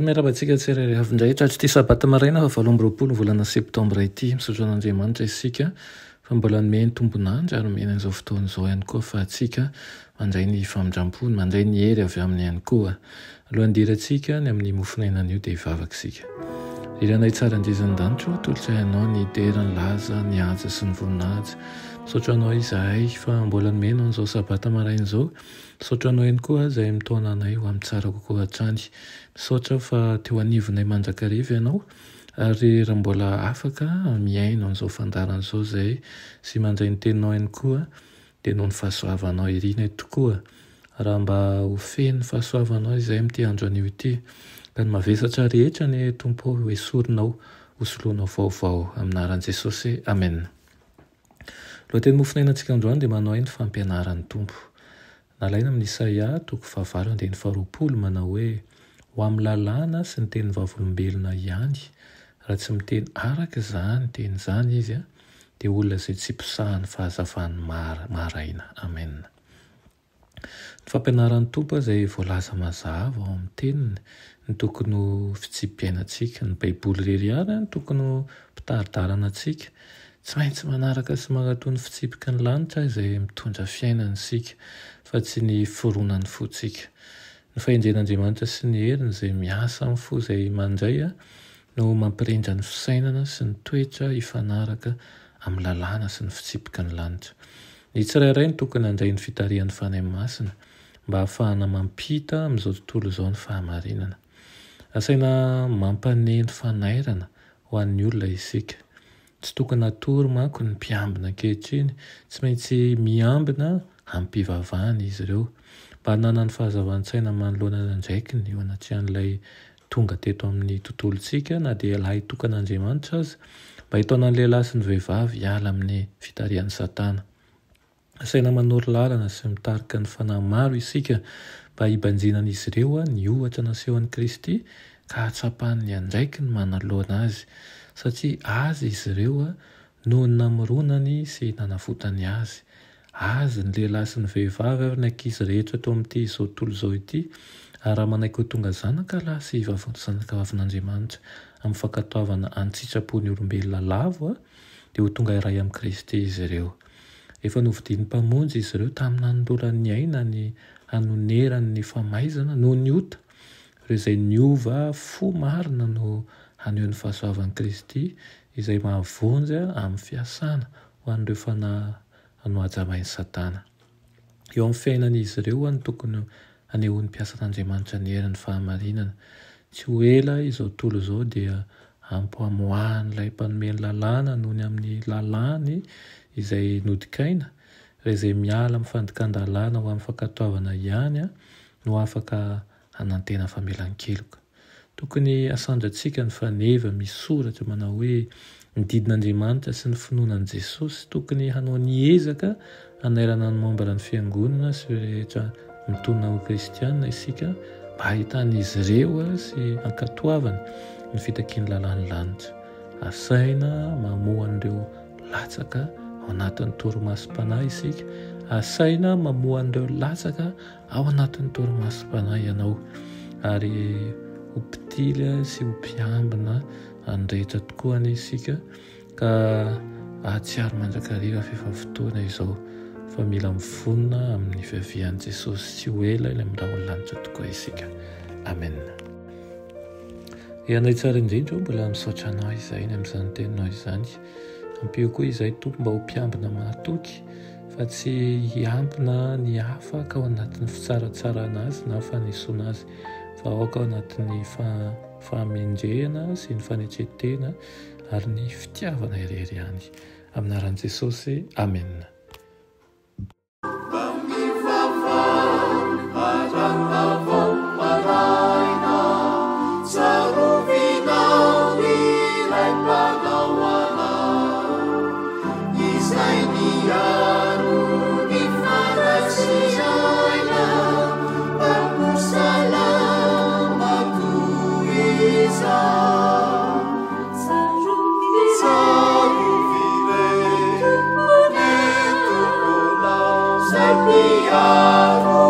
Miarabantsika tsirairay avy indray tratry ity sabata maraina fa 20 volana septambra ity misotro an'Andriamanitra isika fa mbola nomeny tombonandry ary nomeny an'izao fotoan'izao ihany koa fa atsika mandray ny famindram-pony mandray ny hery avy aminy ihany koa alohandirantsika ny amin'ny mofonainan'io dia hivavaka isika. Iranay tsara andrizan-danitro tolotra ianao ny dera ny laza ny aja sy ny voninahitra misaotra anao izahay fa mbola nomena an'izao sabata maraina izao misaotra anao ihany koa izay mitaona anay ho amin'ny tsara kokoa hatrany. Misaotra fa teo anivonay mandrakariva ianao ary raha mbola afaka miaino an'izao fandaran'izao izay sy mandray ny teninao ihany koa dia noho ny fahasoavanao irina tokoa raha mba ho feno ny fahasoavanao izay amin'ity andro anio ity ka ny mavesatra rehetra ny tompo ho esorinao hosoloanao vaovao aminaran'i Jesosy. Amen. Lohateny mofinainantsika androany dia manao ny fampianaran'ny tompo. Nalaina amin'ny Isaia toko 9:20 manao hoe ho amin'ny lalàna sy ny teny vavolombelona ihany raha tsy miteny araka izany teny izany izy dia olona izay tsy mpisahany fahazavany maraina. Amen. Ny fampianaran'ny tompo izay voalaza mazava ao amin'ny teniny ny tokony ho fitsipiainantsika ny baiboly irery ary ny tokony ho mpitaridarana antsika tsy maintsy manaraka sy magnatoa ny fitsipika ny lanitra izay mitondra fiainana isika fa tsy ny foronany fotsika. Ny fahendren'Andriamanitra sy ny heriny izay miasa amin'ny fo izay mandray no mampirindra ny fisainana sy ny toetra hifanaraka amin'ny lalàna sy ny fitsipika ny lanitra. Ny tsirairay ny tokony handray ny fitarihan'ny fanahy masina mba hahafahana mampita amin'izao tontolo izao ny fahamarinana. Asaina mampaneny fanairana ho an'ny olona isika. Tsy tokony hatory manko ny mpiambina ankehitriny, tsy maintsy miambina ampivavahana izy ireo mba hanana ny fahazavantsaina manoloana ndraiky ny eo anatrehan'ilay tonga teto amin'ny tontolontsika na dia lahy tokan'Andriamanitra aza mba hitaona ny lehilahy sy ny vehivavy hiala amin'ny fitarihan'ny Satana. Asaina manoro lalana sy mitarika ny fanahy maro isika mba hibanjinan'izy ireo ny ohatra nasehon'i Kristy ka hatsapan'ny andraiky ny manaloana azy satria azy izy ireo no namoronany sy nanafotany azy. Azy ny lehilahy sy ny vehivavy ary ny ankizy rehetra tao amin'ity izao tontolo izao ity ary raha manaiky ho tonga zanaka lahy sy zanaka vavin'Andriamanitra amin'ny fankatoavana an-tsitrapon'ny olombelona lavo dia ho tonga iray amin'i Kristy izy ireo. Efa novidian'ny mpamonjy izy ireo tamin'ny nanoloran'ny aina ny hanonerany ny famaizana noho ny ota ireo izay niova fo marina no haneho ny fahasoavan'i Kristy izay mahavonjy amin'ny fiasana ho an'ireo fanahy hanohajamain'i Satana. Eo amin'ny fiainan'izy ireo ny tokony hanehoan'ny mpiasan'Andriamanitra ny herin'ny fahamarinana. Tsy ho ela izao tontolo izao dia ampoamoahan'ilay mpanome lalàna noho ny amin'ny lalàny izay nodikaina raha izay miala amin'ny fandikan-dalàna ho amin'ny fankatoavana ihany no afaka hanantena famelan-keloka. Tokony asandratsika ny faneva misoratra manao hoe ny didin'Andriamanitra sy ny finoanan'i Jesosy tokony hanao ny ezaka hanairana ny mombana ny fiangonana sy rehetra mitonona ho kristianina isika mba hahitan'izy ireo sy ankatoavana ny fitakian'ny lalàny lanitra. Asaina mamoha an'ireo latsaka ao anatin'ny torimasom-panahy isika. Asaina mamoha an'ireo latsaka ao anatin'ny torimasom-panahy ianao ary ho mpitily sy ho mpiambina any rehetra tokoa ny isika ka ahatsiaro mandrakariva fefa fotoana izao fa mila mivonona amin'ny fiavian'i Jesosy tsy ho ela ilay mirao ny lanitra tokoa isika. Amen. Ianay tsara indrindra mbola misaotra anao izay ny amin'izany teninao izany. Ampio koa izay tompo mba ho mpiambina mahatoky fa tsy hiampina ny hafa ka ao anatin'ny fitsaratsarana azy na fanesoana azy fa aoka ao anatin'ny fahamendrehana sy ny fanetretena ary ny fitiavana irery ihany. Aminaran'i Jesosy. Amen. Saru Sepiaro